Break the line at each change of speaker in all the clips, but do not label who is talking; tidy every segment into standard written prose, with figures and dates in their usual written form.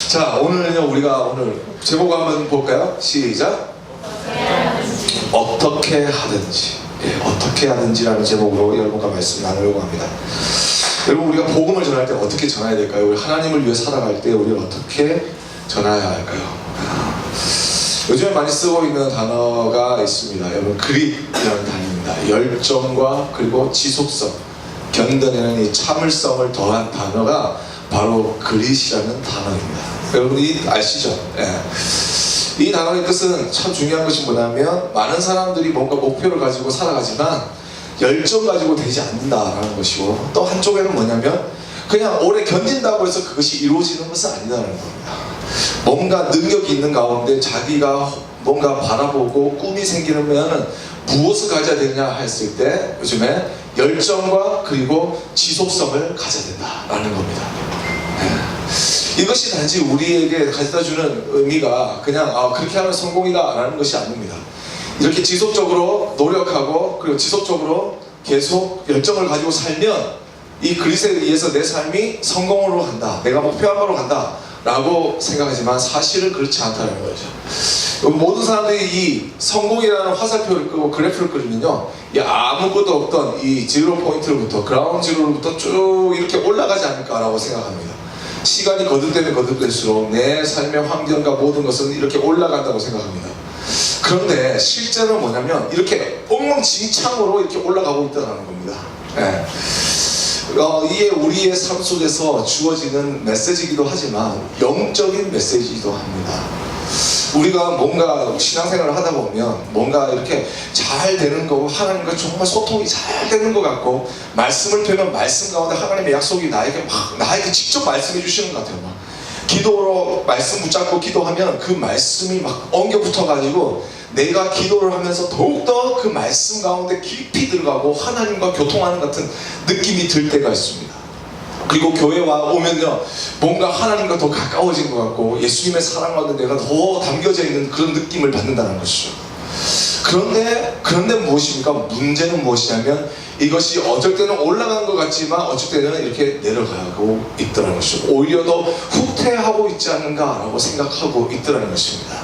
자, 오늘은요, 우리가 오늘 제목 한번 볼까요? 시작. 어떻게 하든지. 예, 어떻게 하든지라는 제목으로 여러분과 말씀 나누려고 합니다. 여러분, 우리가 복음을 전할 때 어떻게 전해야 될까요? 우리 하나님을 위해 살아갈 때 우리가 어떻게 전해야 할까요? 요즘에 많이 쓰고 있는 단어가 있습니다. 여러분, 그릿이라는 단어입니다. 열정과 그리고 지속성, 견뎌내는 이 참을성을 더한 단어가 바로 그릿이라는 단어입니다. 여러분이 아시죠? 예. 이 단어의 뜻은 참 중요한 것이 뭐냐면, 많은 사람들이 뭔가 목표를 가지고 살아가지만 열정 가지고 되지 않는다라는 것이고, 또 한쪽에는 뭐냐면 그냥 오래 견딘다고 해서 그것이 이루어지는 것은 아니라는 겁니다. 뭔가 능력이 있는 가운데 자기가 뭔가 바라보고 꿈이 생기면 무엇을 가져야 되냐 했을 때 요즘에 열정과 그리고 지속성을 가져야 된다라는 겁니다. 이것이 단지 우리에게 가져다주는 의미가 그냥 그렇게 하면 성공이다 라는 것이 아닙니다. 이렇게 지속적으로 노력하고 그리고 지속적으로 계속 열정을 가지고 살면 이 그릿에 의해서 내 삶이 성공으로 간다, 내가 목표한 바로 간다 라고 생각하지만 사실은 그렇지 않다는 거죠. 모든 사람들이 이 성공이라는 화살표를 끄고 그래프를 그리면요, 이 아무것도 없던 이 제로 포인트로부터 그라운드 제로로부터 쭉 이렇게 올라가지 않을까라고 생각합니다. 시간이 거듭되면 거듭될수록 내 삶의 환경과 모든 것은 이렇게 올라간다고 생각합니다. 그런데 실제는 뭐냐면 이렇게 엉망진창으로 이렇게 올라가고 있다는 겁니다. 네. 이게 우리의 삶 속에서 주어지는 메시지이기도 하지만 영적인 메시지이기도 합니다. 우리가 뭔가 신앙생활을 하다 보면 뭔가 이렇게 잘 되는 거고 하나님과 정말 소통이 잘 되는 것 같고, 말씀을 들으면 말씀 가운데 하나님의 약속이 나에게 직접 말씀해 주시는 것 같아요. 기도로 말씀 붙잡고 기도하면 그 말씀이 막 엉겨 붙어가지고 내가 기도를 하면서 더욱더 그 말씀 가운데 깊이 들어가고 하나님과 교통하는 같은 느낌이 들 때가 있습니다. 그리고 교회 오면요, 뭔가 하나님과 더 가까워진 것 같고 예수님의 사랑 가운데 내가 더 담겨져 있는 그런 느낌을 받는다는 것이죠. 그런데 무엇입니까? 문제는 무엇이냐면 이것이 어쩔 때는 올라간 것 같지만 어쩔 때는 이렇게 내려가고 있더라는 것이죠. 오히려 더 후퇴하고 있지 않는가라고 생각하고 있더라는 것입니다.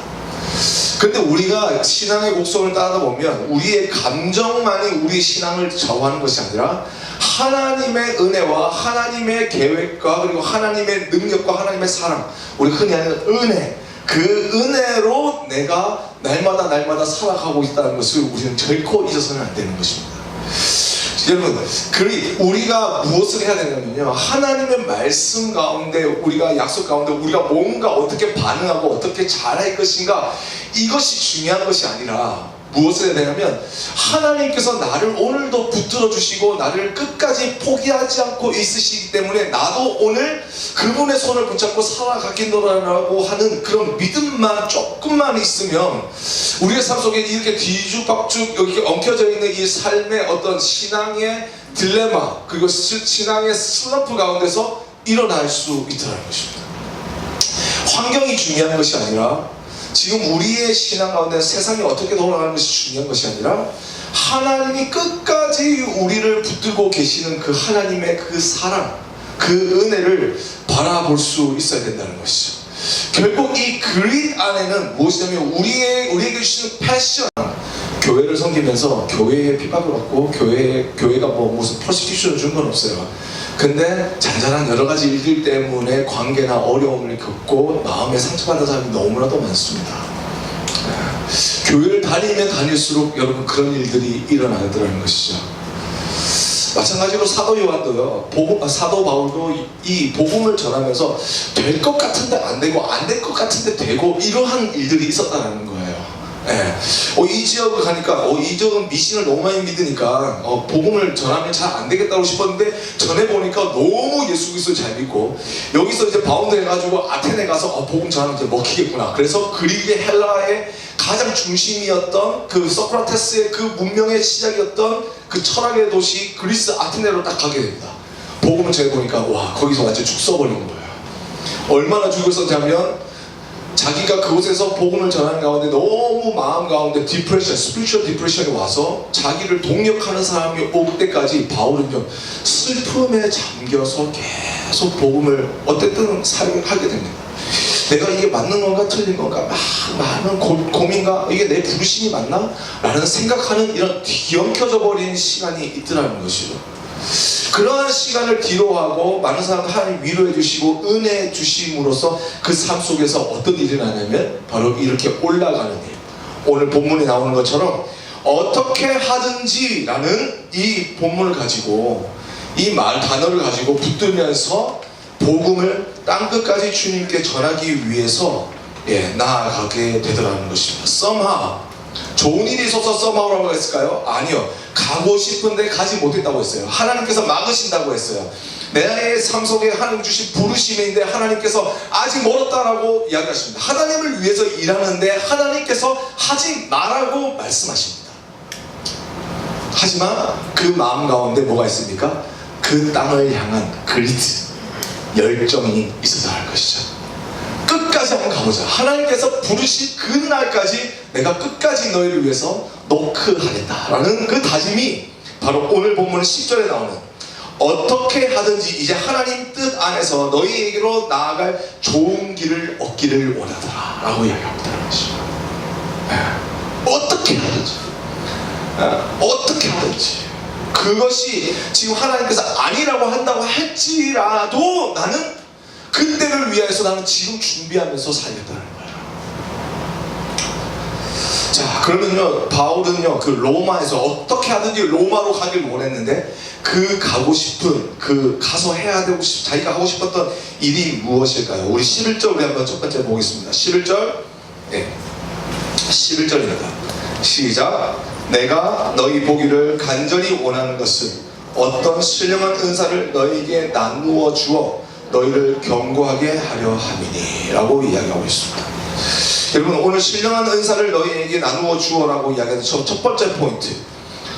그런데 우리가 신앙의 곡선을 따르다 보면 우리의 감정만이 우리 신앙을 좌우하는 것이 아니라 하나님의 은혜와 하나님의 계획과 그리고 하나님의 능력과 하나님의 사랑, 우리 흔히 하는 은혜, 그 은혜로 내가 날마다 살아가고 있다는 것을 우리는 결코 잊어서는 안 되는 것입니다. 여러분, 우리가 무엇을 해야 되냐면요, 하나님의 말씀 가운데, 우리가 약속 가운데 우리가 뭔가 어떻게 반응하고 어떻게 잘할 것인가, 이것이 중요한 것이 아니라 무엇을 해야 되냐면 하나님께서 나를 오늘도 붙들어 주시고 나를 끝까지 포기하지 않고 있으시기 때문에 나도 오늘 그분의 손을 붙잡고 살아가겠노라고 하는 그런 믿음만 조금만 있으면 우리의 삶 속에 이렇게 뒤죽박죽 여기 엉켜져 있는 이 삶의 어떤 신앙의 딜레마, 그리고 신앙의 슬럼프 가운데서 일어날 수 있다는 것입니다. 환경이 중요한 것이 아니라, 지금 우리의 신앙 가운데 세상이 어떻게 돌아가는 것이 중요한 것이 아니라 하나님이 끝까지 우리를 붙들고 계시는 그 하나님의 그 사랑, 그 은혜를 바라볼 수 있어야 된다는 것이죠. 결국 이 그릿 안에는 무엇이냐면 우리에게 주시는 패션, 교회를 섬기면서 교회에 핍박을 받고 교회가 무슨 퍼시큐션을 준 건 없어요. 근데 잔잔한 여러 가지 일들 때문에 관계나 어려움을 겪고 마음에 상처받는 사람이 너무나도 많습니다. 교회를 다니면 다닐수록 여러분 그런 일들이 일어나더라는 것이죠. 마찬가지로 사도 요한도요, 사도 바울도 이 복음을 전하면서 될 것 같은데 안 되고 안 될 것 같은데 되고 이러한 일들이 있었다는 거예요. 예. 이 지역을 가니까 이 지역은 미신을 너무 많이 믿으니까 복음을 전하면 잘 안 되겠다고 싶었는데 전해보니까 너무 예수 그리스도를 잘 믿고, 여기서 이제 바운드 해가지고 아테네 가서 복음 전하면 이제 먹히겠구나. 그래서 그리스의 헬라의 가장 중심이었던 그 소크라테스의 그 문명의 시작이었던 그 철학의 도시 그리스 아테네로 딱 가게 됩니다. 복음을 전해보니까 와, 거기서 완전 죽 써버리는 거예요. 얼마나 죽을 썼냐면 자기가 그곳에서 복음을 전하는 가운데 너무 마음 가운데 디프레션, 스피리추얼 디프레션이 와서 자기를 동력하는 사람이 올 때까지 바울은요, 슬픔에 잠겨서 계속 복음을 어쨌든 사용하게 됩니다. 내가 이게 맞는 건가 틀린 건가 막 많은 고민과 이게 내 부르심이 맞나? 라는 생각하는 이런 뒤엉켜져 버린 시간이 있더라는 것이죠. 그러한 시간을 뒤로하고 많은 사람들 하나님 위로해 주시고 은혜 주심으로써 그 삶 속에서 어떤 일이 나냐면 바로 이렇게 올라가는 일. 오늘 본문에 나오는 것처럼 어떻게 하든지 라는 이 본문을 가지고 이 말 단어를 가지고 붙들면서 복음을 땅끝까지 주님께 전하기 위해서 나아가게 되더라는 것입니다. somehow 좋은 일이 있어서 썸하우라고 했을까요? 아니요. 가고 싶은데 가지 못했다고 했어요. 하나님께서 막으신다고 했어요. 내 삶 속에 하나님 주신 부르심인데 하나님께서 아직 멀었다라고 이야기하십니다. 하나님을 위해서 일하는데 하나님께서 하지 말라고 말씀하십니다. 하지만 그 마음 가운데 뭐가 있습니까? 그 땅을 향한 그리트, 열정이 있어야 할 것이죠. 끝까지 한번 가보자. 하나님께서 부르신 그날까지 내가 끝까지 너희를 위해서 노크하겠다라는 그 다짐이 바로 오늘 본문 10절에 나오는 어떻게 하든지 이제 하나님 뜻 안에서 너희에게로 나아갈 좋은 길을 얻기를 원하더라 라고 이야기합니다. 어떻게 하든지 어떻게 하든지 그것이 지금 하나님께서 아니라고 한다고 할지라도 나는 그때를 위해서 나는 지금 준비하면서 살겠다는 거예요. 자, 그러면요, 바울은요, 그 로마에서 어떻게 하든지 로마로 가길 원했는데 그 가고 싶은, 그 가서 해야 되고 자기가 하고 싶었던 일이 무엇일까요? 우리 11절 우리 한번 첫 번째 보겠습니다. 11절, 11절입니다. 시작. 내가 너희 보기를 간절히 원하는 것은 어떤 신령한 은사를 너희에게 나누어 주어 너희를 경고하게 하려 함이니 라고 이야기하고 있습니다. 여러분, 오늘 신령한 은사를 너희에게 나누어 주어라고 이야기하는 첫 번째 포인트,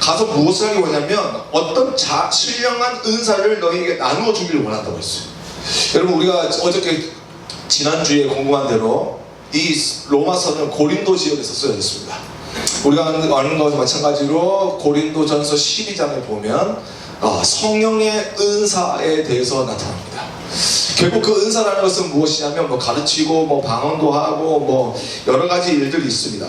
가서 무엇을 하기 원하냐면 어떤 신령한 은사를 너희에게 나누어 주기를 원한다고 했어요. 여러분, 우리가 어저께 지난주에 공부한 대로 이 로마서는 고린도 지역에서 쓰여졌습니다. 우리가 아는 것과 마찬가지로 고린도전서 12장에 보면 성령의 은사에 대해서 나타납니다. 결국 그 은사라는 것은 무엇이냐면 뭐 가르치고 뭐 방언도 하고 뭐 여러 가지 일들이 있습니다.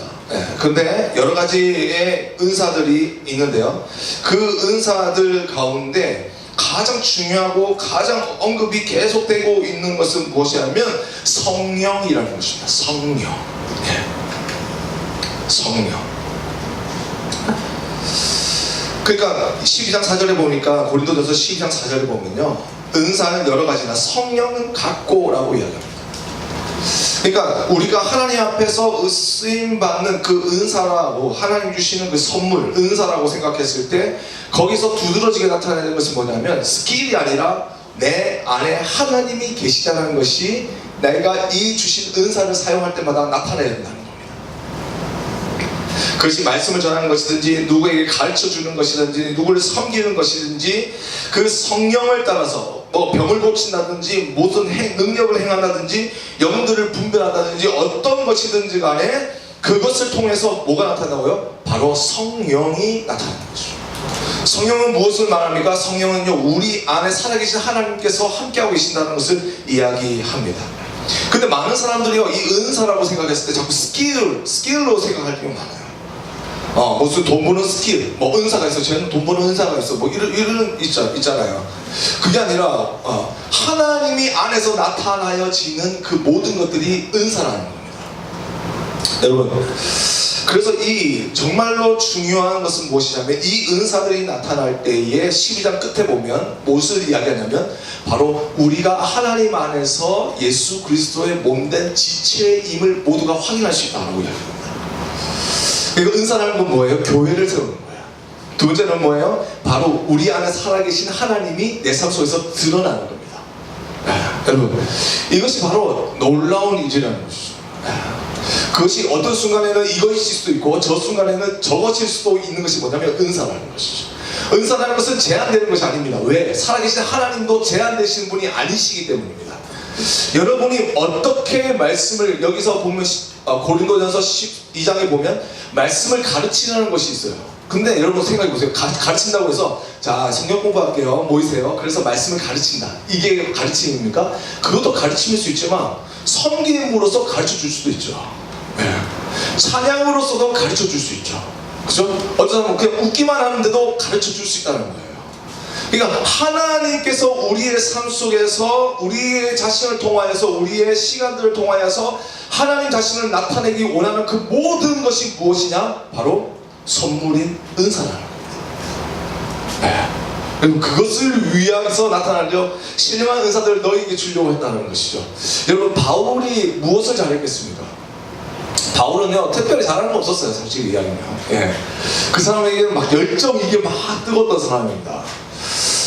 그런데 여러 가지의 은사들이 있는데요, 그 은사들 가운데 가장 중요하고 가장 언급이 계속되고 있는 것은 무엇이냐면 성령이라는 것입니다. 성령. 성령. 그러니까 12장 4절에 보니까, 고린도전서 12장 4절에 보면요, 은사는 여러 가지나 성령은 같고라고 이야기합니다. 그러니까 우리가 하나님 앞에서 쓰임받는 그 은사라고, 하나님 주시는 그 선물, 은사라고 생각했을 때 거기서 두드러지게 나타나는 것은 뭐냐면 스킬이 아니라 내 안에 하나님이 계시다는 것이 내가 이 주신 은사를 사용할 때마다 나타나야 된다는 겁니다. 그것이 말씀을 전하는 것이든지 누구에게 가르쳐주는 것이든지 누구를 섬기는 것이든지 그 성령을 따라서 뭐 병을 고친다든지 무슨 능력을 행한다든지 영들을 분별한다든지 어떤 것이든지 간에 그것을 통해서 뭐가 나타나고요? 바로 성령이 나타나는 것이죠. 성령은 무엇을 말합니까? 성령은요, 우리 안에 살아계신 하나님께서 함께하고 계신다는 것을 이야기합니다. 근데 많은 사람들이요, 이 은사라고 생각했을 때 자꾸 스킬로 생각할 경우가 많아요. 무슨 돈 버는 스킬, 뭐 은사가 있어, 쟤는 돈 버는 은사가 있어, 뭐 이런 있잖아요. 그게 아니라 하나님이 안에서 나타나여지는 그 모든 것들이 은사라는 겁니다. 여러분, 그래서 이 정말로 중요한 것은 무엇이냐면 이 은사들이 나타날 때에 12장 끝에 보면 무엇을 이야기하냐면 바로 우리가 하나님 안에서 예수 그리스도의 몸된 지체임을 모두가 확인할 수 있다고 이야기합니다. 그리고 은사라는 건 뭐예요? 교회를 세우는 거예요. 두 번째는 뭐예요? 바로 우리 안에 살아계신 하나님이 내 삶 속에서 드러나는 겁니다. 여러분, 이것이 바로 놀라운 일이라는 것이죠. 그것이 어떤 순간에는 이것일 수도 있고 저 순간에는 저것일 수도 있는 것이 뭐냐면 은사라는 것이죠. 은사라는 것은 제한되는 것이 아닙니다. 왜? 살아계신 하나님도 제한되시는 분이 아니시기 때문입니다. 여러분이 어떻게 말씀을, 여기서 보면 고린도전서 12장에 보면 말씀을 가르치는 것이 있어요. 근데 여러분 생각해보세요. 가르친다고 해서 자 성경 공부할게요 모이세요. 그래서 말씀을 가르친다, 이게 가르침입니까? 그것도 가르침일 수 있지만 섬김으로써 가르쳐줄 수도 있죠. 네. 찬양으로서도 가르쳐줄 수 있죠. 그죠? 어떤 사람은 그냥 웃기만 하는데도 가르쳐줄 수 있다는 거예요. 그러니까 하나님께서 우리의 삶 속에서 우리의 자신을 통하여서 우리의 시간들을 통하여서 하나님 자신을 나타내기 원하는 그 모든 것이 무엇이냐? 바로 선물인 은사라는 겁니다. 네. 그리고 그것을 위해서 나타나려 신령한 은사들을 너희에게 주려고 했다는 것이죠. 여러분 바울이 무엇을 잘했겠습니까? 바울은요 특별히 잘하는 거 없었어요. 솔직히 이야기하면. 예. 그 사람에게는 막 열정 이게 막 뜨거웠던 사람입니다.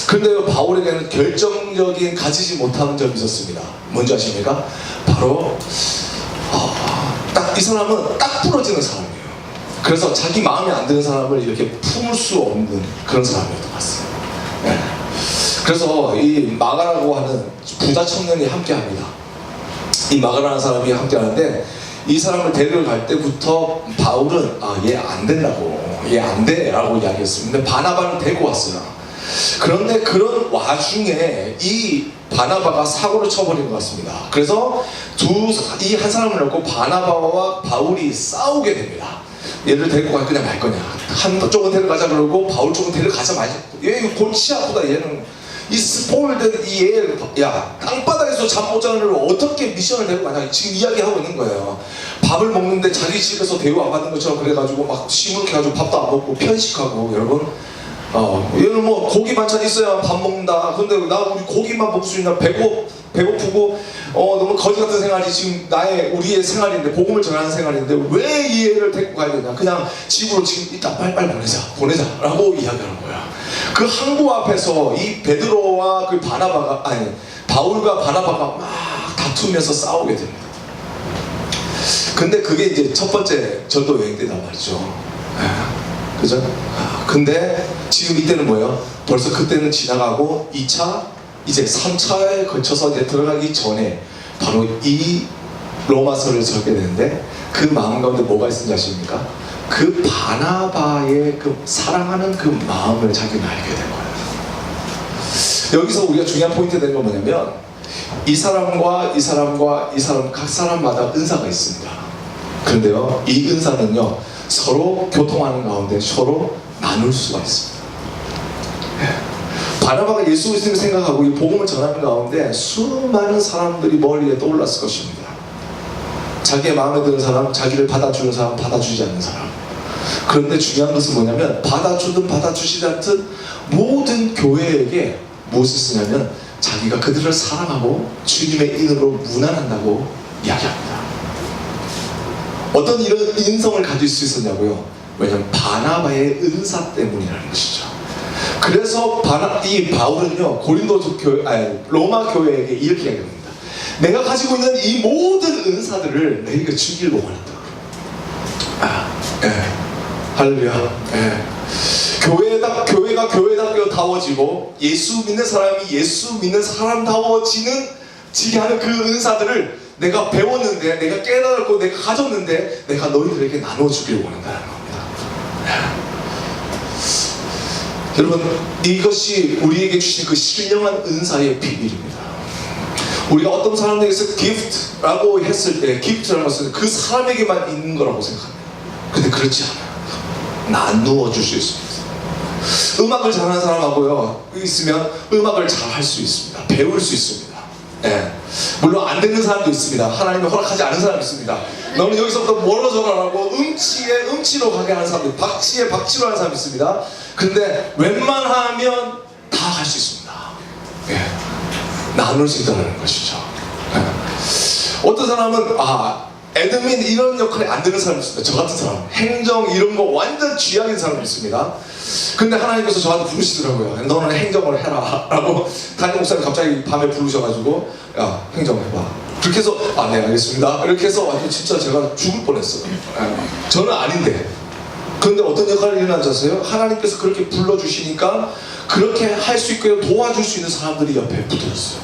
그런데 바울에게는 결정적인 가지지 못하는 점이 있었습니다. 뭔지 아십니까? 바로 딱 이 사람은 딱 부러지는 사람이에요. 그래서 자기 마음에 안 드는 사람을 이렇게 품을 수 없는 그런 사람이었던 것 같습니다. 네. 그래서 이 마가라고 하는 부자 청년이 함께합니다. 이 마가라는 사람이 함께하는데 이 사람을 데려갈 때부터 바울은 얘 안 된다고, 얘 안 돼라고 이야기했습니다. 근데 바나바는 데리고 왔어요. 그런데 그런 와중에 이 바나바가 사고를 쳐버린 것 같습니다. 그래서 이 한 사람을 놓고 바나바와 바울이 싸우게 됩니다. 얘를 데리고 갈 거냐 말 거냐. 한쪽은 데려가자 그러고 바울 쪽은 데려가자 말자. 얘 골치 아프다. 얘는 이 스포일된 야 땅바닥에서 잠 못 자는 애를 어떻게 미션을 데려가냐 지금 이야기하고 있는 거예요. 밥을 먹는데 자기 집에서 대우 안 받는 것처럼 그래가지고 막 시무룩해가지고 밥도 안 먹고 편식하고. 여러분 얘는 뭐 고기 반찬 있어야 밥 먹는다. 근데 나 우리 고기만 먹을 수 있나? 배고프고 너무 거지 같은 생활이 지금 우리의 생활인데, 복음을 전하는 생활인데 왜 이 애를 데리고 가야 되냐? 그냥 집으로 지금 일단 빨리빨리 보내자라고 이야기하는 거야. 그 항구 앞에서 이 베드로와 그 바울과 바나바가 막 다투면서 싸우게 됩니다. 근데 그게 이제 첫 번째 전도 여행 때단 말이죠. 그죠? 근데 지금 이때는 뭐예요? 벌써 그때는 지나가고 2차, 이제 3차에 거쳐서 이제 들어가기 전에 바로 이 로마서를 적게 되는데 그 마음 가운데 뭐가 있는지 아십니까? 그 바나바의 그 사랑하는 그 마음을 자기는 알게 된 거예요. 여기서 우리가 중요한 포인트 되는 건 뭐냐면 이 사람과 이 사람과 이 사람 각 사람마다 은사가 있습니다. 그런데요 이 은사는요 서로 교통하는 가운데 서로 나눌 수가 있습니다. 바나바가 예수 그리스도를 생각하고 이 복음을 전하는 가운데 수많은 사람들이 머리에 떠올랐을 것입니다. 자기의 마음에 드는 사람, 자기를 받아주는 사람, 받아주지 않는 사람. 그런데 중요한 것은 뭐냐면 받아주든 받아주시지 않든 모든 교회에게 무엇을 쓰냐면 자기가 그들을 사랑하고 주님의 이름으로 문안한다고 이야기합니다. 어떤 이런 인성을 가질 수 있었냐고요? 왜냐하면 바나바의 은사 때문이라는 것이죠. 그래서 이 바울은요 로마 교회에게 이렇게 이야기합니다. 내가 가지고 있는 이 모든 은사들을 너희가 주기를 원한다. 할렐루야. 교회가 교회답게 예수 믿는 사람이 예수 믿는 사람다워지게 하는 그 은사들을 내가 배웠는데, 내가 깨달았고, 내가 가졌는데 내가 너희들에게 나눠주기를 원한다는 겁니다. 여러분 이것이 우리에게 주신 그 신령한 은사의 비밀입니다. 우리가 어떤 사람에게서 기프트라고 했을 때 기프트라는 것은 그 사람에게만 있는 거라고 생각합니다. 근데 그렇지 않아요. 나누어 줄 수 있습니다. 음악을 잘하는 사람하고요 있으면 음악을 잘 할 수 있습니다. 배울 수 있습니다. 물론 안 되는 사람도 있습니다. 하나님이 허락하지 않은 사람도 있습니다. 너는 여기서부터 멀어져라라고 음치로 가게 하는 사람도, 박치로 하는 사람도 있습니다. 근데 웬만하면 다 할 수 있습니다. 나눌 수 있다는 것이죠. 어떤 사람은 애드민 이런 역할이 안 되는 사람이 있습니다. 저 같은 사람 행정 이런 거 완전 쥐약인 사람이 있습니다. 근데 하나님께서 저한테 부르시더라고요. 너는 행정을 해라 라고 담임 목사님 갑자기 밤에 부르셔가지고 야 행정해봐. 그렇게 해서 네 알겠습니다 이렇게 해서 완전 진짜 제가 죽을 뻔했어요. 저는 아닌데. 그런데 어떤 역할을 일어나지 않으세요? 하나님께서 그렇게 불러주시니까 그렇게 할 수 있고 도와줄 수 있는 사람들이 옆에 붙어있어요.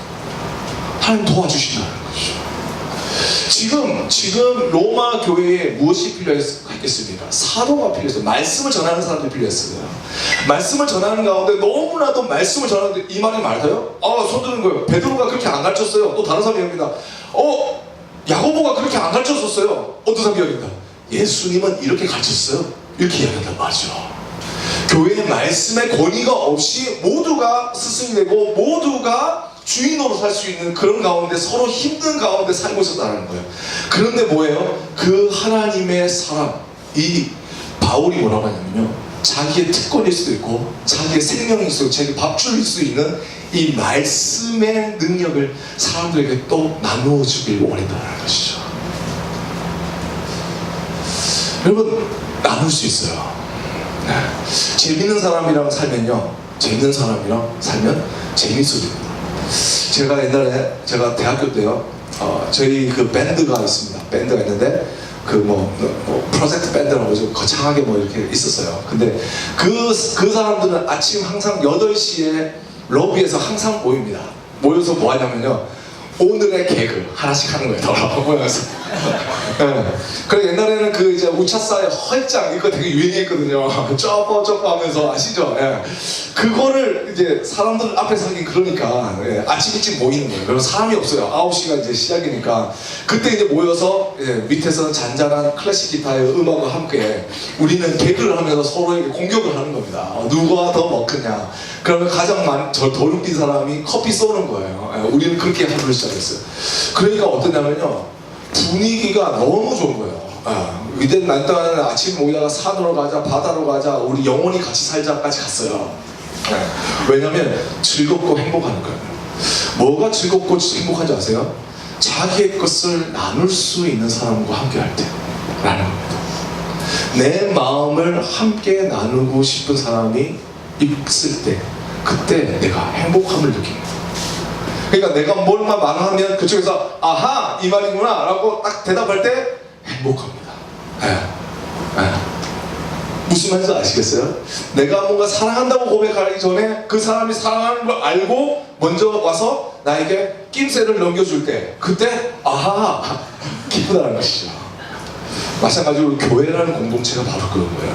하나님 도와주신다는 거죠. 지금 로마 교회에 무엇이 필요했겠습니까? 사도가 필요했어요. 말씀을 전하는 사람들이 필요했어요. 말씀을 전하는 가운데 너무나도 말씀을 전하는데 이 말이 맞아요? 손 드는 거예요. 베드로가 그렇게 안 가르쳤어요. 또 다른 사람이 합니다. 야고보가 그렇게 안 가르쳤었어요. 어떤 사람이 합니다. 예수님은 이렇게 가르쳤어요. 이렇게 이야기한단 말이죠. 교회의 말씀에 권위가 없이 모두가 스승이 되고 모두가 주인으로 살 수 있는 그런 가운데 서로 힘든 가운데 살고 있었다는 거예요. 그런데 뭐예요? 그 하나님의 사람, 이 바울이 뭐라고 하냐면요, 자기의 특권일 수도 있고 자기의 생명일 수도 있고 자기 밥줄일 수 있는 이 말씀의 능력을 사람들에게 또 나누어 주길 원했다는 것이죠. 여러분, 나눌 수 있어요. 재밌는 사람이랑 살면요, 재밌는 사람이랑 살면 재밌어집니다. 제가 옛날에 제가 대학교 때요, 저희 그 밴드가 있습니다. 밴드가 있는데 그 프로젝트 밴드라고 좀 거창하게 이렇게 있었어요. 근데 그 사람들은 아침 항상 8시에 로비에서 항상 모입니다. 모여서 뭐 하냐면요, 오늘의 개그 하나씩 하는 거예요. 더 모여서. 그래, 옛날에는 그 이제 우차사의 헐짱 이거 되게 유행했거든요. 쪼뽀 하면서 아시죠? 그거를 이제 사람들 앞에서 하긴 그러니까 아침 일찍 모이는 거예요. 그래서 사람이 없어요. 9시가 이제 시작이니까 그때 이제 모여서 밑에서는 잔잔한 클래식 기타의 음악과 함께 우리는 개그를 하면서 서로에게 공격을 하는 겁니다. 누가 더 먹느냐. 그러면 가장 더 웃긴 사람이 커피 쏘는 거예요. 우리는 그렇게 하루를 시작했어요. 그러니까 어떠냐면요, 분위기가 너무 좋은 거예요. 이때 일단 아침 모이다가 산으로 가자, 바다로 가자, 우리 영원히 같이 살자까지 갔어요. 왜냐면 즐겁고 행복한 거예요. 뭐가 즐겁고 행복한지 아세요? 자기의 것을 나눌 수 있는 사람과 함께 할 때 라는 겁니다. 내 마음을 함께 나누고 싶은 사람이 있을 때, 그때 내가 행복함을 느낍니다. 그러니까 내가 뭘만 말하면 그쪽에서 아하, 이 말이구나 라고 딱 대답할 때 행복합니다. 무슨 말인지 아시겠어요? 내가 뭔가 사랑한다고 고백하기 전에 그 사람이 사랑하는 걸 알고 먼저 와서 나에게 낌새를 넘겨줄 때, 그때 아하, 기쁘다는 것이죠. 마찬가지로 교회라는 공동체가 바로 그런 거예요.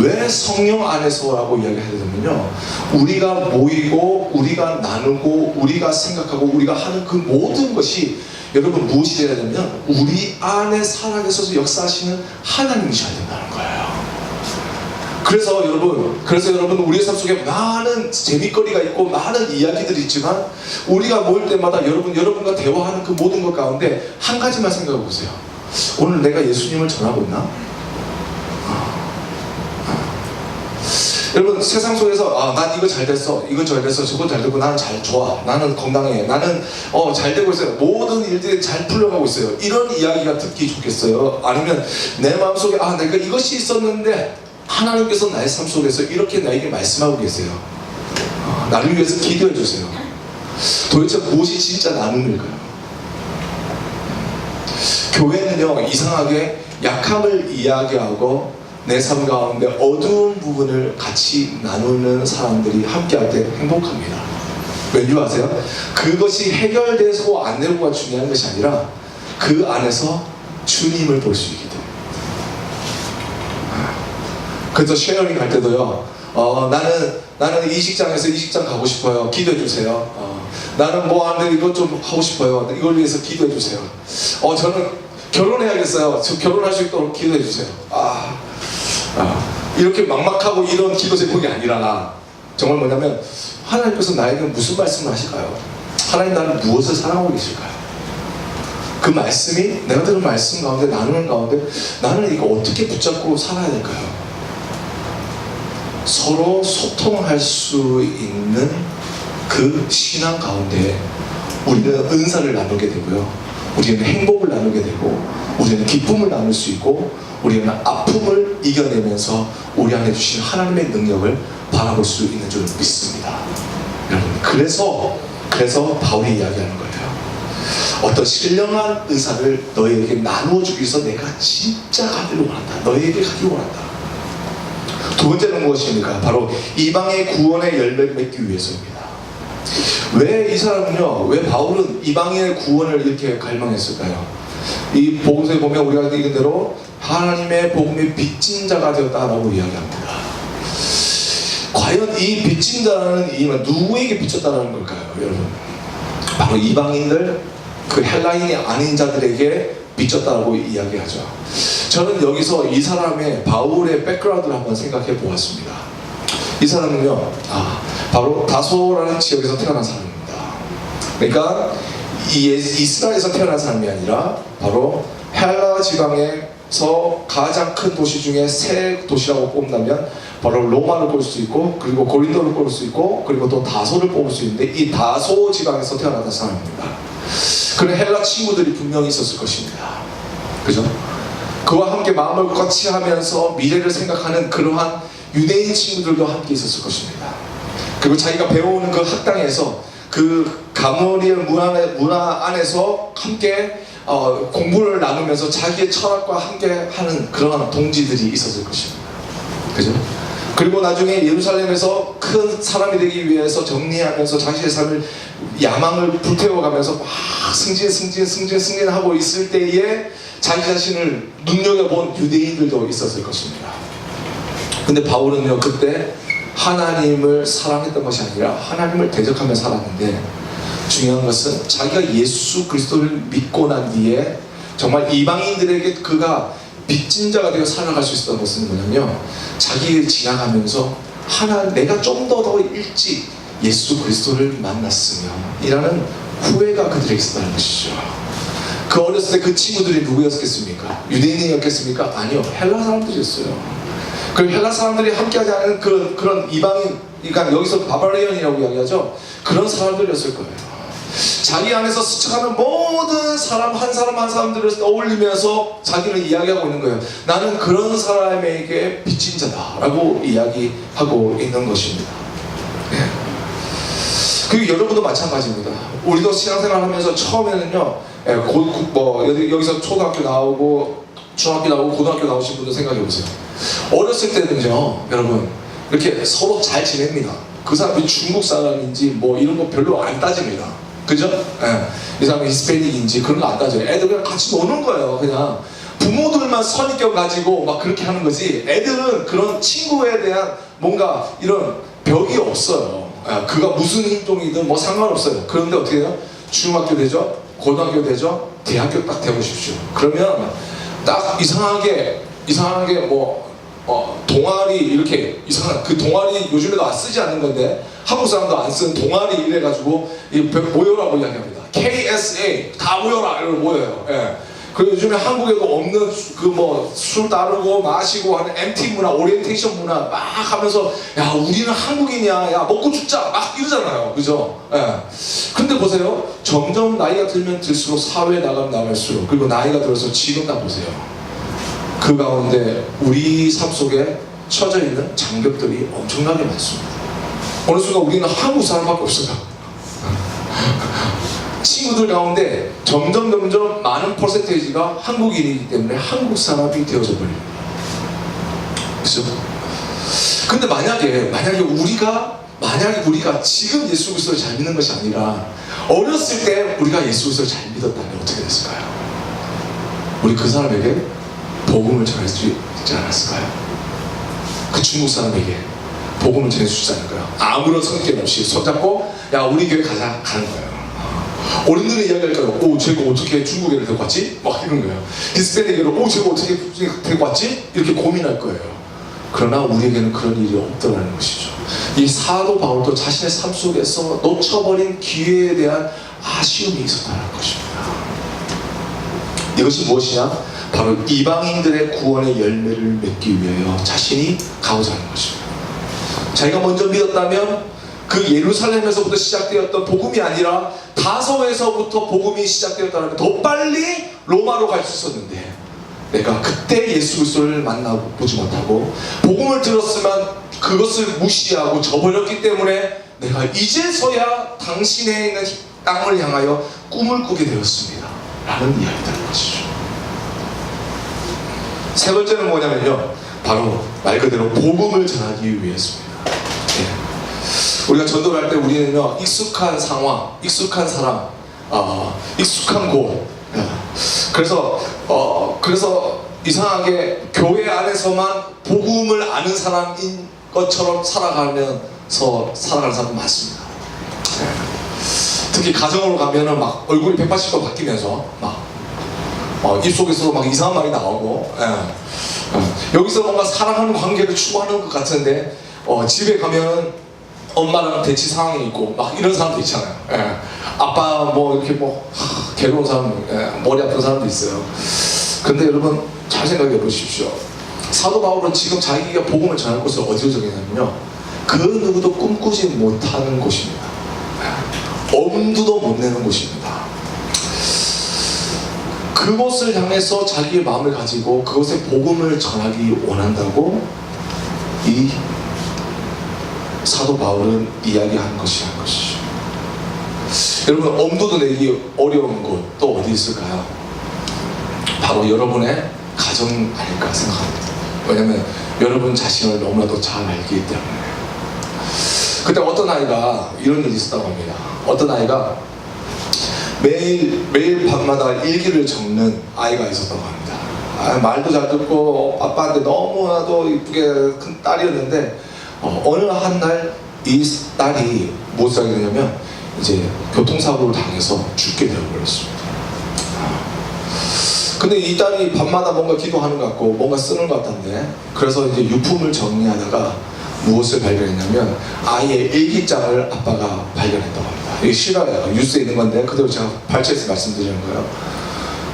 왜 성령 안에서라고 이야기해야 되냐면요, 우리가 모이고 우리가 나누고 우리가 생각하고 우리가 하는 그 모든 것이 여러분 무엇이 되어야 되냐면 우리 안에 살아계셔서 역사하시는 하나님이셔야 된다는 거예요. 그래서 여러분 우리의 삶 속에 많은 재미거리가 있고 많은 이야기들이 있지만 우리가 모일 때마다 여러분과 대화하는 그 모든 것 가운데 한 가지만 생각해 보세요. 오늘 내가 예수님을 전하고 있나? 여러분, 세상 속에서 난 이거 잘 됐어, 이건 잘 됐어, 저건 잘 되고 나는 잘 좋아, 나는 건강해, 나는 잘 되고 있어요, 모든 일들이 잘 풀려가고 있어요, 이런 이야기가 듣기 좋겠어요? 아니면 내 마음속에 내가 이것이 있었는데 하나님께서 나의 삶 속에서 이렇게 나에게 말씀하고 계세요, 나를 위해서 기도해 주세요. 도대체 무엇이 진짜 나눔일까요? 교회는요, 이상하게 약함을 이야기하고 내 삶 가운데 어두운 부분을 같이 나누는 사람들이 함께할 때 행복합니다. 왠지 아세요? 그것이 해결돼서 안 되고가 중요한 것이 아니라 그 안에서 주님을 볼 수 있기 때문에. 그래서 쉐어링 할 때도요, 나는 이 직장에서 이 직장 가고 싶어요, 기도해 주세요. 나는 뭐 하는데 이것 좀 하고 싶어요, 이걸 위해서 기도해 주세요. 저는 결혼해야겠어요, 저 결혼할 수 있도록 기도해 주세요. 이렇게 막막하고 이런 기도 제목이 아니라 정말 뭐냐면 하나님께서 나에게 무슨 말씀을 하실까요? 하나님, 나는 무엇을 사랑하고 계실까요? 그 말씀이 내가 들은 말씀 가운데, 나누는 가운데 나는 이거 어떻게 붙잡고 살아야 될까요? 서로 소통할 수 있는 그 신앙 가운데 우리는 은사를 나누게 되고요, 우리는 행복을 나누게 되고, 우리는 기쁨을 나눌 수 있고, 우리는 아픔을 이겨내면서 우리 안에 주신 하나님의 능력을 바라볼 수 있는 줄 믿습니다. 여러분, 그래서 바울이 이야기하는 거예요. 어떤 신령한 의사를 너희에게 나누어 주기 위해서 내가 진짜 가기를 원한다, 너희에게 가기를 원한다. 두 번째는 무엇입니까? 바로 이방의 구원의 열매를 맺기 위해서입니다. 왜 이 사람은요, 왜 바울은 이방인의 구원을 이렇게 갈망했을까요? 이 복음서에 보면 우리가 읽은 대로 하나님의 복음의 빚진 자가 되었다라고 이야기합니다. 과연 이 빚진 자라는 이유는 누구에게 빚졌다는 걸까요, 여러분? 바로 이방인들, 그 헬라인이 아닌 자들에게 빚졌다라고 이야기하죠. 저는 여기서 이 사람의 바울의 백그라운드를 한번 생각해 보았습니다. 이 사람은요, 바로 다소라는 지역에서 태어난 사람입니다. 그러니까 이스라엘에서 태어난 사람이 아니라 바로 헬라 지방에서 가장 큰 도시 중에 세 도시라고 뽑는다면 바로 로마를 꼽을 수 있고, 그리고 고린도를 꼽을 수 있고, 그리고 또 다소를 뽑을 수 있는데, 이 다소 지방에서 태어난 사람입니다. 그런 헬라 친구들이 분명히 있었을 것입니다. 그죠? 그와 함께 마음을 거치하면서 미래를 생각하는 그러한 유대인 친구들도 함께 있었을 것입니다. 그리고 자기가 배워오는 그 학당에서 그 가모리엘 문화 안에서 함께 공부를 나누면서 자기의 철학과 함께 하는 그러한 동지들이 있었을 것입니다. 그죠? 그리고 나중에 예루살렘에서 큰 사람이 되기 위해서 정리하면서 자신의 삶을 야망을 불태워가면서 막 승진하고 있을 때에 자기 자신을 눈여겨본 유대인들도 있었을 것입니다. 근데 바울은요, 그때 하나님을 사랑했던 것이 아니라 하나님을 대적하며 살았는데, 중요한 것은 자기가 예수 그리스도를 믿고 난 뒤에 정말 이방인들에게 그가 빚진 자가 되어 살아갈 수 있었던 것은 뭐냐면, 자기를 지나가면서 내가 좀 더 일찍 예수 그리스도를 만났으면 이라는 후회가 그들에게 있었다는 것이죠. 그 어렸을 때 그 친구들이 누구였겠습니까? 유대인이었겠습니까? 아니요, 헬라 사람들이었어요. 그 헬라 사람들이 함께하지 않은 그런 이방인, 그러니까 여기서 바바리언이라고 이야기하죠. 그런 사람들이었을 거예요. 자기 안에서 스쳐가는 모든 사람 한 사람들을 떠올리면서 자기는 이야기하고 있는 거예요. 나는 그런 사람에게 빚진 자다라고 이야기하고 있는 것입니다. 네. 그리고 여러분도 마찬가지입니다. 우리도 신앙생활 하면서 처음에는요, 여기서 초등학교 나오고 중학교 나오고 고등학교 나오신 분들 생각해 보세요. 어렸을 때는요, 여러분, 이렇게 서로 잘 지냅니다. 그 사람이 중국 사람인지 뭐 이런 거 별로 안 따집니다. 그죠? 예. 이 사람이 히스패닉인지 그런 거 안 따져요. 애들 그냥 같이 노는 거예요. 그냥 부모들만 선입견 가지고 막 그렇게 하는 거지, 애들은 그런 친구에 대한 뭔가 이런 벽이 없어요. 예. 그가 무슨 인종이든 뭐 상관없어요. 그런데 어떻게 해요? 중학교 되죠? 고등학교 되죠? 대학교 딱 되보십시오. 그러면 딱 이상하게 동아리 이렇게 이상한 그 동아리 요즘에도 안 쓰지 않는 건데 한국 사람도 안 쓰는 동아리 이래가지고 모여라고 이야기합니다. KSA 다 모여라 이러고 모여요. 예. 그리고 요즘에 한국에도 없는 술 따르고 마시고 하는 MT 문화, 오리엔테이션 문화 막 하면서, 야 우리는 한국인이야, 야 먹고 죽자 막 이러잖아요. 그죠? 예. 근데 보세요, 점점 나이가 들면 들수록 사회에 나갈수록, 그리고 나이가 들어서 지금 딱 보세요. 그 가운데 우리 삶 속에 처져 있는 장벽들이 엄청나게 많습니다. 어느 순간 우리는 한국 사람밖에 없어요. 친구들 가운데 점점 많은 퍼센테이지가 한국인이기 때문에 한국 사람이 되어져 버립니다. 그렇죠? 근데 만약에 우리가 지금 예수 그리스도를 잘 믿는 것이 아니라 어렸을 때 우리가 예수 그리스도를 잘 믿었다면 어떻게 됐을까요? 우리 그 사람에게 복음을 전할 수 있지 않았을까요? 그 중국 사람에게 복음을 전해 주지 않을까요? 아무런 선택 없이 손잡고, 야 우리 교회 가자 가는 거예요. 어른들은 이야기할까요? 오 쟤가 어떻게 중국 애를 데리고 왔지? 막 이런 거예요. 히스패닉으로 오 쟤가 어떻게 데리고 왔지? 이렇게 고민할 거예요. 그러나 우리에게는 그런 일이 없더라는 것이죠. 이 사도 바울도 자신의 삶 속에서 놓쳐버린 기회에 대한 아쉬움이 있었다는 것입니다. 이것이 무엇이냐? 바로 이방인들의 구원의 열매를 맺기 위하여 자신이 가고자 하는 것입니다. 자기가 먼저 믿었다면 그 예루살렘에서부터 시작되었던 복음이 아니라 다소에서부터 복음이 시작되었다면 더 빨리 로마로 갈 수 있었는데, 내가 그때 예수 그리스도를 만나보지 못하고 복음을 들었으면 그것을 무시하고 저버렸기 때문에 내가 이제서야 당신에 있는 땅을 향하여 꿈을 꾸게 되었습니다 라는 이야기라는 것이죠. 세 번째는 뭐냐면요, 바로 말 그대로 복음을 전하기 위해서입니다. 우리가 전도를 할 때 우리는요, 익숙한 상황, 익숙한 사람, 익숙한 곳, 그래서 이상하게 교회 안에서만 복음을 아는 사람인 것처럼 살아가면서 살아가는 사람 많습니다. 특히 가정으로 가면은 막 얼굴이 180도 바뀌면서 막 입속에서도 막 이상한 말이 나오고, 여기서 뭔가 사랑하는 관계를 추구하는 것 같은데 집에 가면 엄마랑 대치 상황이 있고 막 이런 사람도 있잖아요. 아빠 뭐 이렇게 괴로운 사람, 머리 아픈 사람도 있어요. 근데 여러분 잘 생각해 보십시오. 사도 바울은 지금 자기가 복음을 전할 곳을 어디로 정했냐면요, 그 누구도 꿈꾸지 못하는 곳입니다. 엄두도 못 내는 곳입니다. 그곳을 향해서 자기의 마음을 가지고 그곳에 복음을 전하기 원한다고 이 사도 바울은 이야기하는 것이죠. 여러분, 엄두도 내기 어려운 곳 또 어디 있을까요? 바로 여러분의 가정 아닐까 생각합니다. 왜냐하면 여러분 자신을 너무나도 잘 알기 때문에. 그때 어떤 아이가 이런 일이 있었다고 합니다. 어떤 아이가 매일 밤마다 일기를 적는 아이가 있었다고 합니다. 말도 잘 듣고 아빠한테 너무나도 이쁘게 큰 딸이었는데 어느 한 날 이 딸이 무엇을 하게 되냐면 이제 교통사고를 당해서 죽게 되어버렸습니다. 근데 이 딸이 밤마다 뭔가 기도하는 것 같고 뭔가 쓰는 것 같던데, 그래서 이제 유품을 정리하다가 무엇을 발견했냐면 아이의 일기장을 아빠가 발견했다고 합니다. 이게 실화예요. 뉴스에 있는 건데 그대로 제가 발췌해서 말씀드리는 거예요.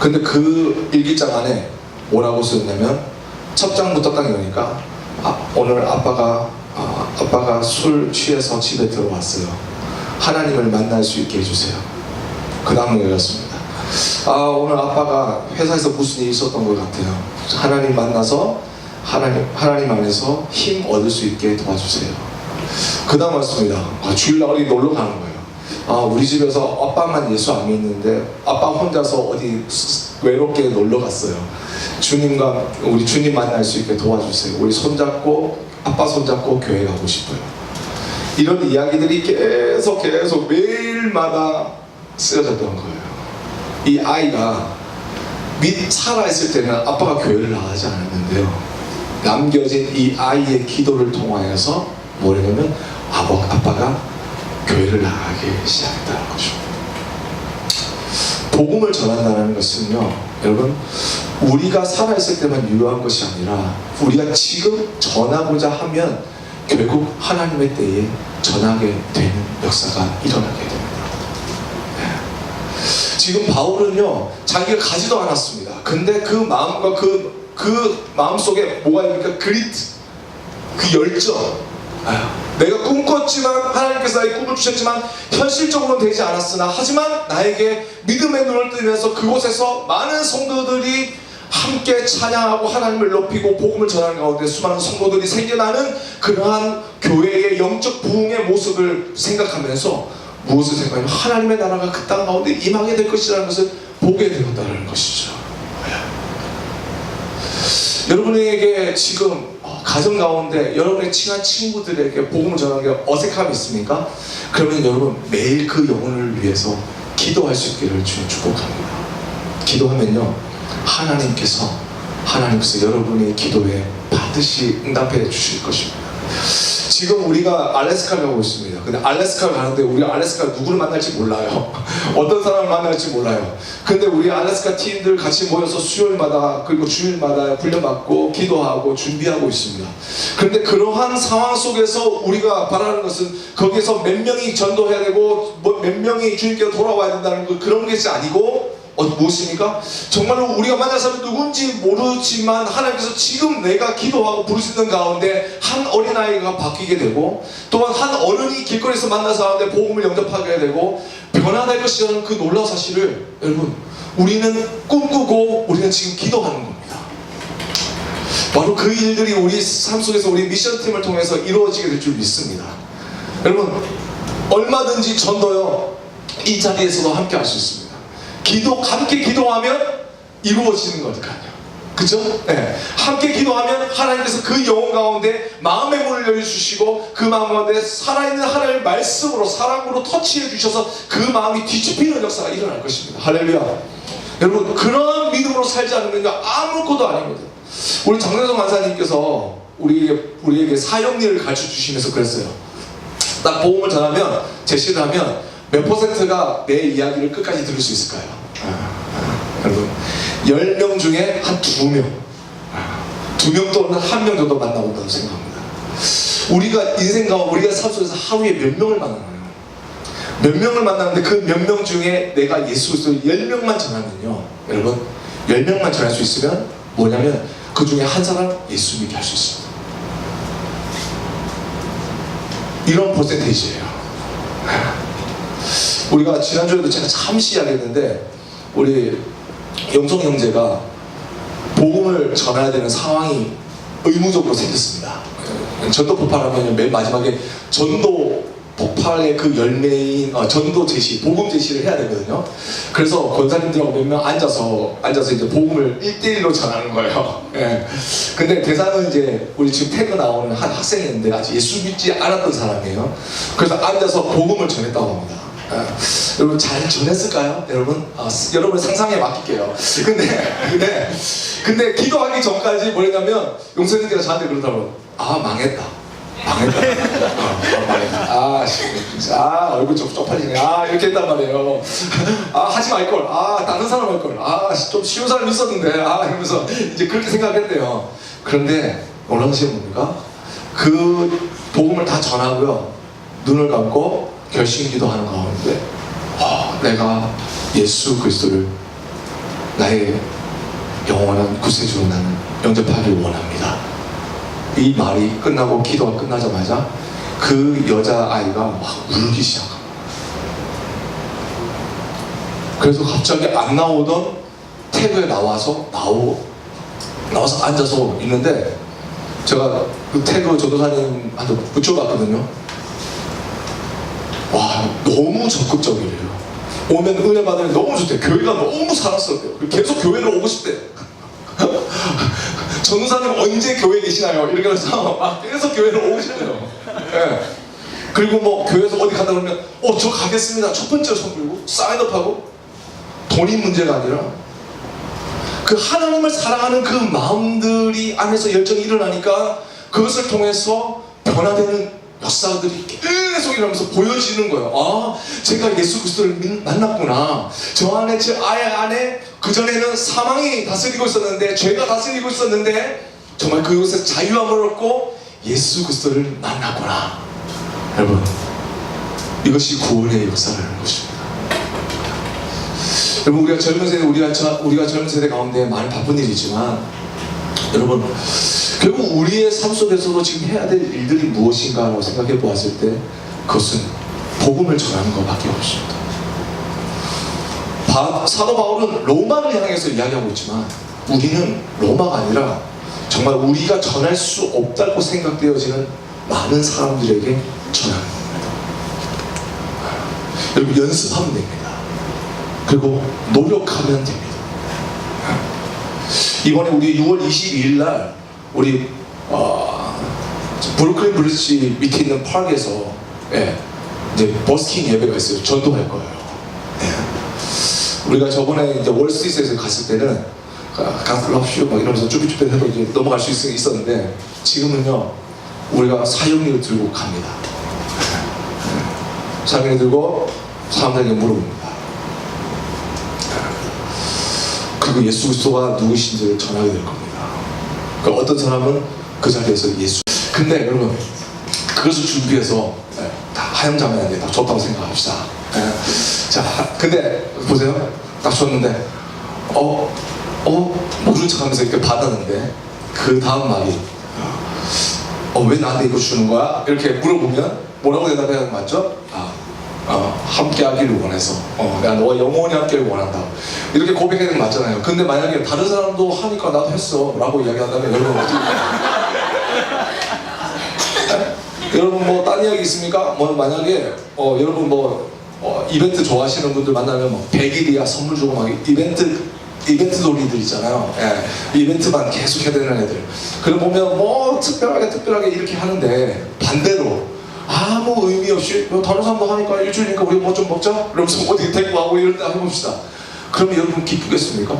근데 그 일기장 안에 뭐라고 쓰였냐면 첫 장부터 딱 여니까 오늘 아빠가 술 취해서 집에 들어왔어요. 하나님을 만날 수 있게 해주세요. 그 다음 열렸습니다. 오늘 아빠가 회사에서 무슨 일이 있었던 것 같아요. 하나님 만나서 하나님 안에서 힘 얻을 수 있게 도와주세요. 그 다음 왔습니다. 주일날 어디 놀러 가는 거예요. 우리 집에서 아빠만 예수 안 믿는데 아빠 혼자서 어디 외롭게 놀러 갔어요. 우리 주님 만날 수 있게 도와주세요. 우리 아빠 손잡고 교회 가고 싶어요. 이런 이야기들이 계속 매일마다 쓰여졌던 거예요. 이 아이가 살아있을 때는 아빠가 교회를 나가지 않았는데요, 남겨진 이 아이의 기도를 통하여서 뭐냐면 아빠가 교회를 나가기 시작했다는 것입니다. 복음을 전한다는 것은요, 여러분, 우리가 살아있을 때만 유효한 것이 아니라 우리가 지금 전하고자 하면 결국 하나님의 때에 전하게 되는 역사가 일어나게 됩니다. 지금 바울은요, 자기가 가지도 않았습니다. 근데 그 마음과 그 마음 속에 뭐가 있습니까? 그리트, 그 열정. 내가 꿈꿨지만 하나님께서 나의 꿈을 주셨지만 현실적으로는 되지 않았으나 하지만 나에게 믿음의 눈을 뜨면서 그곳에서 많은 성도들이 함께 찬양하고 하나님을 높이고 복음을 전하는 가운데 수많은 성도들이 생겨나는 그러한 교회의 영적 부흥의 모습을 생각하면서 무엇을 생각하면 하나님의 나라가 그 땅 가운데 임하게 될 것이라는 것을 보게 되었다는 것이죠. 여러분에게 지금 가정 가운데 여러분의 친한 친구들에게 복음을 전하는 게 어색함이 있습니까? 그러면 여러분 매일 그 영혼을 위해서 기도할 수 있기를 주님 축복합니다. 기도하면요, 하나님께서 여러분의 기도에 반드시 응답해 주실 것입니다. 지금 우리가 알래스카를 가고 있습니다. 근데 알래스카를 가는데 우리 알래스카 누구를 만날지 몰라요. 어떤 사람을 만날지 몰라요. 근데 우리 알래스카 팀들 같이 모여서 수요일마다 그리고 주일마다 훈련받고 기도하고 준비하고 있습니다. 그런데 그러한 상황 속에서 우리가 바라는 것은 거기에서 몇 명이 전도해야 되고 몇 명이 주님께로 돌아와야 된다는 그런 것이 아니고 무엇입니까? 정말로 우리가 만날 사람이 누군지 모르지만 하나님께서 지금 내가 기도하고 부르시는 가운데 한 어린아이가 바뀌게 되고 또한 한 어른이 길거리에서 만나서 가운데 복음을 영접하게 되고 변화될 것이라는 그 놀라운 사실을 여러분, 우리는 꿈꾸고 우리는 지금 기도하는 겁니다. 바로 그 일들이 우리 삶 속에서 우리 미션팀을 통해서 이루어지게 될 줄 믿습니다. 여러분, 얼마든지 전도요, 이 자리에서도 함께 할 수 있습니다. 함께 기도하면 이루어지는 거니까요. 그죠? 네. 함께 기도하면 하나님께서 그 영혼 가운데 마음의 문을 열어주시고 그 마음 가운데 살아있는 하나님의 말씀으로 사랑으로 터치해 주셔서 그 마음이 뒤집히는 역사가 일어날 것입니다. 할렐루야. 여러분 그런 믿음으로 살지 않으면 아무것도 아닙니다. 우리 장래성 간사님께서 우리에게 사형리를 가르쳐 주시면서 그랬어요. 딱 복음을 전하면, 제시를 하면 몇 퍼센트가 내 이야기를 끝까지 들을 수 있을까요? 여러분 10명 중에 한 2명, 2명 또는 1명 정도 만나본다고 생각합니다. 우리가 인생과 우리가 삶 속에서 하루에 몇 명을 만나나요? 몇 명을 만나는데 그 몇 명 중에 내가 예수 그리스도를 10명만 전하면요, 여러분 10명만 전할 수 있으면 뭐냐면 그 중에 한 사람 예수 믿게 할 수 있습니다. 이런 퍼센테이지예요. 우리가 지난주에도 제가 잠시 이야기했는데 우리 영성 형제가 복음을 전해야 되는 상황이 의무적으로 생겼습니다. 전도 폭발하면 맨 마지막에 전도 폭발의 그 열매인 전도 제시, 복음 제시를 해야 되거든요. 그래서 권사님들하고 몇 명 앉아서 이제 복음을 1대1로 전하는 거예요. 예. 근데 대사는 이제 우리 지금 태그 나오는 한 학생이었는데 아직 예수 믿지 않았던 사람이에요. 그래서 앉아서 복음을 전했다고 합니다. 예. 여러분 잘 전했을까요? 여러분? 여러분 상상에 맡길게요. 근데 기도하기 전까지 뭐랬냐면 용서님께서 저한테 그러더라고요. 망했다. 얼굴 좀 쪽팔리네. 이렇게 했단 말이에요. 하지 말걸. 다른 사람 할걸. 좀 쉬운 사람 있었는데. 이러면서 이제 그렇게 생각했대요. 그런데 놀라운 것이 뭡니까? 그 복음을 다 전하고요, 눈을 감고 결심 기도하는 가운데 내가 예수 그리스도를 나의 영원한 구세주로 나는 영접하길 원합니다. 이 말이 끝나고 기도가 끝나자마자 그 여자아이가 막 울기 시작합니다. 그래서 갑자기 안 나오던 태그에 나와서 앉아서 있는데 제가 그 태그 전도사님한테 여쭤봤거든요. 너무 적극적이래요. 오면 은혜 받으면 너무 좋대요. 교회가 너무 살았었대요. 계속 교회를 오고 싶대요. 전도사님 언제 교회에 계시나요? 이렇게 해서 계속 교회를 오고 싶대요. 네. 그리고 뭐 교회에서 어디 가다 그러면 저 가겠습니다. 첫 번째로 손 들고 사인업하고. 돈이 문제가 아니라 그 하나님을 사랑하는 그 마음들이 안에서 열정이 일어나니까 그것을 통해서 변화되는 역사들이 계속 일어나면서 보여지는 거예요. 제가 예수 그리스도를 만났구나. 제 안에 그전에는 사망이 다스리고 있었는데, 죄가 다스리고 있었는데 정말 그곳에서 자유함을 얻고 예수 그리스도를 만났구나. 여러분, 이것이 구원의 역사라는 것입니다. 여러분, 우리가 젊은 세대 가운데 많이 바쁜 일이지만 여러분, 결국 우리의 삶 속에서도 지금 해야 될 일들이 무엇인가라고 생각해 보았을 때 그것은 복음을 전하는 것밖에 없습니다. 사도 바울은 로마를 향해서 이야기하고 있지만 우리는 로마가 아니라 정말 우리가 전할 수 없다고 생각되어지는 많은 사람들에게 전하는 겁니다. 여러분, 연습하면 됩니다. 그리고 노력하면 됩니다. 이번에 우리 6월 22일 날 우리 브루클린 브릿지 밑에 있는 파크에서 이제 버스킹 예배가 있어요. 전도할 거예요. 우리가 저번에 이제 월스트리트에서 갔을 때는 가스럽쇼 막 이러면서 쭈비쭈비 해도 이제 넘어갈 수 있었는데 지금은요, 우리가 사형리를 들고 갑니다. 사형리 들고 사람들에게 물어봅니다. 그리고 예수 그리스도가 누구신지를 전하게 될 겁니다. 그러니까 어떤 사람은 그 자리에서 예수. 근데 여러분, 그것을 준비해서 다 하영자면 안 돼. 다 좋다고 생각합시다. 자, 근데 보세요. 딱 줬는데 모른 척하면서 이렇게 받았는데 그 다음 말이 왜 나한테 이거 주는 거야? 이렇게 물어보면 뭐라고 대답해야 하는 거 맞죠? 함께 하기를 원해서 내가 너와 영원히 함께를 원한다, 이렇게 고백해야 되는 거 맞잖아요. 근데 만약에 다른 사람도 하니까 나도 했어 라고 이야기한다면 여러분 어떻게 여러분 뭐 딴 이야기 있습니까? 뭐 만약에 여러분 이벤트 좋아하시는 분들 만나면 100일이야 선물 주고 막 이벤트 돌리들 있잖아요. 이벤트만 계속 해야 되는 애들. 그럼 보면 특별하게 이렇게 하는데 반대로 아무 의미 없이 다른 사람도 하니까 일주일이니까 우리 뭐 좀 먹자? 이러면서 어디 데리고 가고 이런 데 해봅시다. 그러면 여러분 기쁘겠습니까?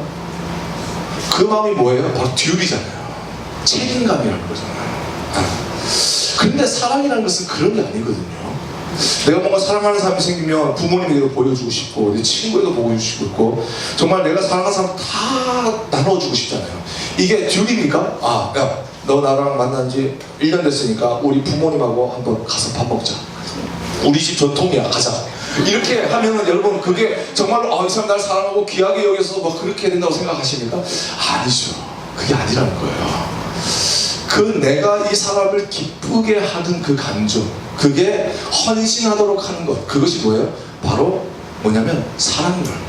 그 마음이 뭐예요? 바로 듀티잖아요. 책임감이라는 거잖아요. 그런데 사랑이라는 것은 그런 게 아니거든요. 내가 뭔가 사랑하는 사람이 생기면 부모님에게도 보여주고 싶고 내 친구에도 보여주고 싶고 정말 내가 사랑하는 사람 다 나눠주고 싶잖아요. 이게 듀티입니까? 아, 야, 너 나랑 만난 지 1년 됐으니까 우리 부모님하고 한번 가서 밥 먹자. 우리 집 전통이야, 가자. 이렇게 하면은 여러분 그게 정말로 이 사람 날 사랑하고 귀하게 여겨서 뭐 그렇게 된다고 생각하십니까? 아니죠. 그게 아니라는 거예요. 그 내가 이 사람을 기쁘게 하는 그 감정, 그게 헌신하도록 하는 것, 그것이 뭐예요? 바로 뭐냐면 사랑이라는 거예요.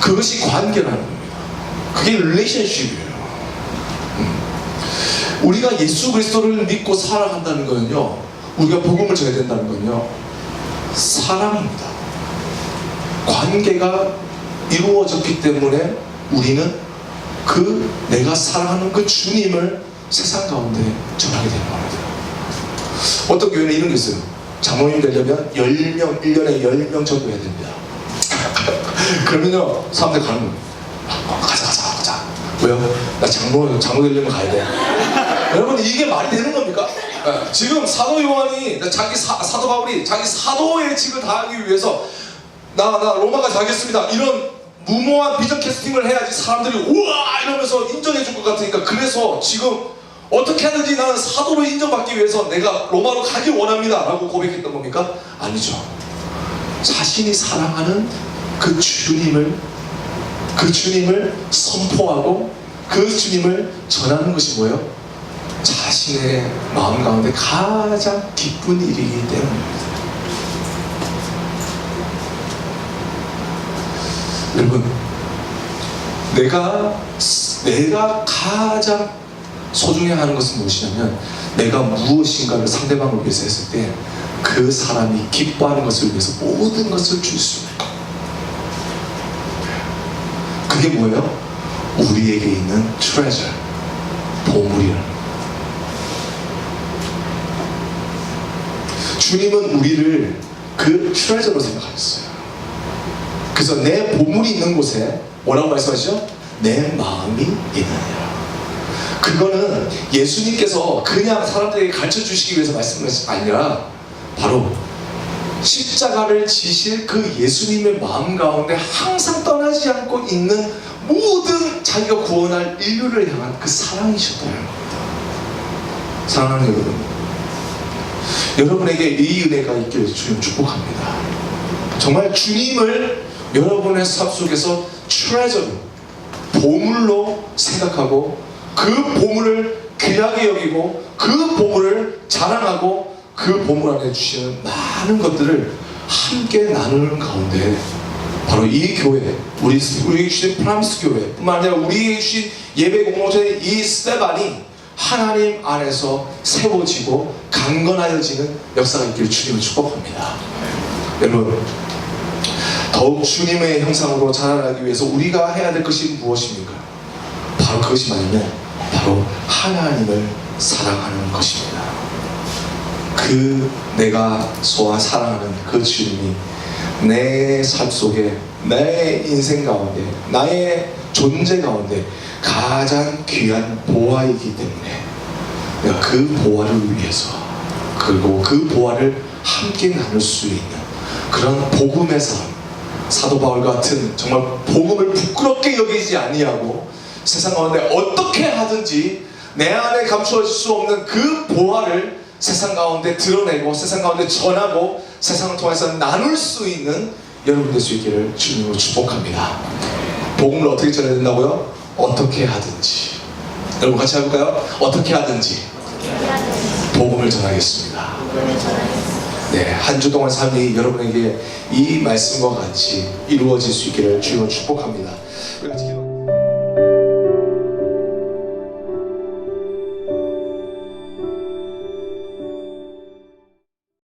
그것이 관계라는 겁니다. 그게 릴레이션십이에요. 우리가 예수 그리스도를 믿고 살아간다는 거는요, 우리가 복음을 전해야 된다는 건요, 사랑입니다. 관계가 이루어졌기 때문에 우리는 그 내가 사랑하는 그 주님을 세상 가운데 전하게 되는 겁니다. 어떤 교회는 이런 게 있어요. 장로님 되려면 10명, 1년에 10명 전도해야 됩니다. 그러면요, 사람들 가는 거예요. 가자. 왜요? 나 장로 되려면 가야 돼. 여러분, 이게 말이 되는 겁니까? 지금 사도 요한이, 사도 바울이 자기 사도의 직을 다하기 위해서 나 로마까지 가겠습니다. 이런 무모한 비전 캐스팅을 해야지 사람들이 우와 이러면서 인정해 줄 것 같으니까, 그래서 지금 어떻게 하든지 나는 사도로 인정받기 위해서 내가 로마로 가길 원합니다 라고 고백했던 겁니까? 아니죠. 자신이 사랑하는 그 주님을 선포하고 그 주님을 전하는 것이 뭐예요? 자신의 마음 가운데 가장 기쁜 일이기 때문입니다. 여러분, 내가 가장 소중해하는 것은 무엇이냐면, 내가 무엇인가를 상대방을 위해서 했을 때 그 사람이 기뻐하는 것을 위해서 모든 것을 줄 수 있는 것. 그게 뭐예요? 우리에게 있는 treasure, 보물이라는 거예요. 주님은 우리를 그 treasure로 생각하셨어요. 그래서 내 보물이 있는 곳에 뭐라고 말씀하시죠? 내 마음이 있느니라. 그거는 예수님께서 그냥 사람들에게 가르쳐 주시기 위해서 말씀하신 것이 아니라 바로 십자가를 지실 그 예수님의 마음 가운데 항상 떠나지 않고 있는 모든 자기가 구원할 인류를 향한 그 사랑이셨다는 겁니다. 사랑하는 여러분, 여러분에게 이 은혜가 있기를 주님 축복합니다. 정말 주님을 여러분의 삶 속에서 트레저로, 보물로 생각하고 그 보물을 귀하게 여기고 그 보물을 자랑하고 그 보물 안에 주시는 많은 것들을 함께 나누는 가운데 바로 이 교회, 우리에게 주신 프라미스 교회 뿐만 아니라 우리에게 주신 예배 공동체의 이 스테반이 하나님 안에서 세워지고 강건하여지는 역사가 있기를 주님을 축복합니다. 여러분, 더욱 주님의 형상으로 자라나기 위해서 우리가 해야 될 것이 무엇입니까? 바로 그것이 뭐냐면 바로 하나님을 사랑하는 것입니다. 그 내가 사랑하는 그 주님이 내 삶 속에, 내 인생 가운데, 나의 존재 가운데 가장 귀한 보화이기 때문에 내가 그 보화를 위해서, 그리고 그 보화를 함께 나눌 수 있는 그런 복음의 삶, 사도 바울 같은 정말 복음을 부끄럽게 여기지 아니하고 세상 가운데 어떻게 하든지 내 안에 감추어질 수 없는 그 보화를 세상 가운데 드러내고 세상 가운데 전하고 세상을 통해서 나눌 수 있는 여러분 될 수 있기를 주님으로 축복합니다. 복음을 어떻게 전해야 된다고요? 어떻게 하든지. 여러분 같이 해볼까요? 어떻게 하든지 복음을 전하겠습니다. 네, 한 주 동안 삶이 여러분에게 이 말씀과 같이 이루어질 수 있기를 주님으로 축복합니다.